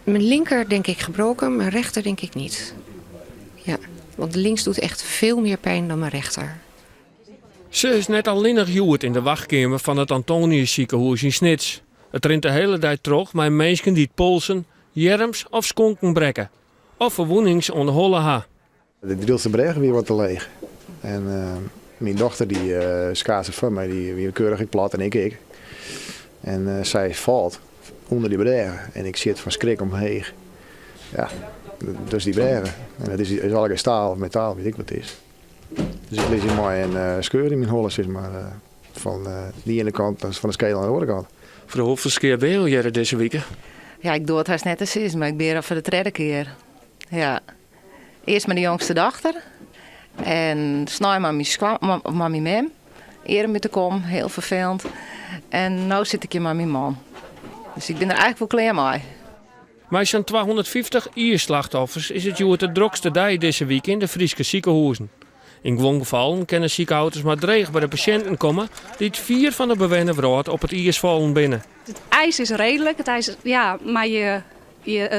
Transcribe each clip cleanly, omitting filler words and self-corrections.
Mijn linker denk ik gebroken, mijn rechter denk ik niet. Ja, want links doet echt veel meer pijn dan mijn rechter. Ze is net alleenig joerd in de wachtkamer van het Antonius ziekenhuis in Snits. Het rint de hele tijd terug met mensen die het polsen, jerms of skonken brekken. Of verwoenings onderhollen ha. De Drielse bregen weer wat te leeg. En mijn dochter die schaatsen van mij, die weer keurig in plat en ik. En zij valt onder die bregen en ik zit van schrik omheen. Ja, dus die bregen. En dat is allemaal staal of metaal, weet ik wat het is. Dus ik lees in mij een scheur in mijn hollen, zeg maar. Van die ene kant van de schedel aan de andere kant. Voor de hoeveel keer ben je er deze week? Ja, ik doe het haast net als is, maar ik ben er voor de derde keer. Ja. Eerst met de jongste dochter. En snel met mijn mem. Eerder met de kom, heel vervelend. En nu zit ik hier met mijn man. Dus ik ben er eigenlijk wel klaar mee. Met zo'n 250 slachtoffers is het de drukste dag deze week in de Friese ziekenhuizen. In gewoon gevallen kunnen ziekenauto's maar dreig bij de patiënten komen die het 4 van de bewoner wordt op het ijs vallen binnen. Het ijs is redelijk, ja, maar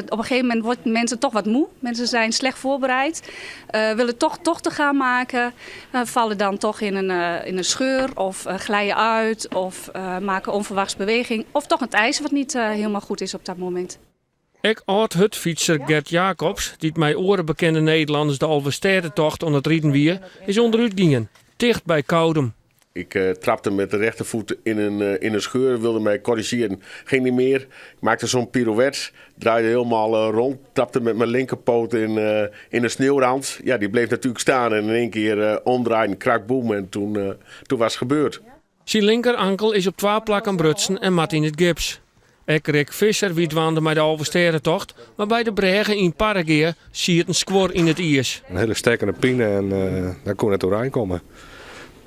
op een gegeven moment worden mensen toch wat moe. Mensen zijn slecht voorbereid, willen toch tochten gaan maken, vallen dan toch in een scheur of glijden uit of maken onverwachts beweging. Of toch het ijs wat niet helemaal goed is op dat moment. Ik oud-hutfietser Gert Jacobs, die het mij oren bekende Nederlanders de Alversterrentocht onder het rieden wie, is onderuit gingen, dicht bij Koudem. Ik trapte met de rechtervoet in een scheur, wilde mij corrigeren, ging niet meer. Ik maakte zo'n pirouette, draaide helemaal rond, trapte met mijn linkerpoot in een sneeuwrand. Ja, die bleef natuurlijk staan en in één keer omdraaien, krakboem en toen was het gebeurd. Zijn linkerankel is op 2 plakken brutsen en mat in het gips. Ik Rick Visser wietwaande bij de Alversterrentocht, maar bij de bregen in Parageer zie het een squor in het ijs. Een hele sterke pine en daar kon het doorheen komen.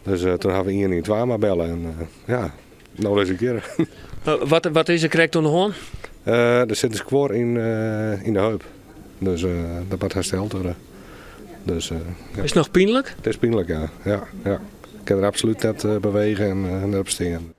Dus toen hebben we 112 maar bellen en ja, nou deze keer. Wat is er correct aan de hand? Er zit een squor in de heup, dus dat wordt hersteld worden. Dus, ja. Is het nog pijnlijk? Het is pijnlijk, ja. Ik kan er absoluut net bewegen en erop stingen.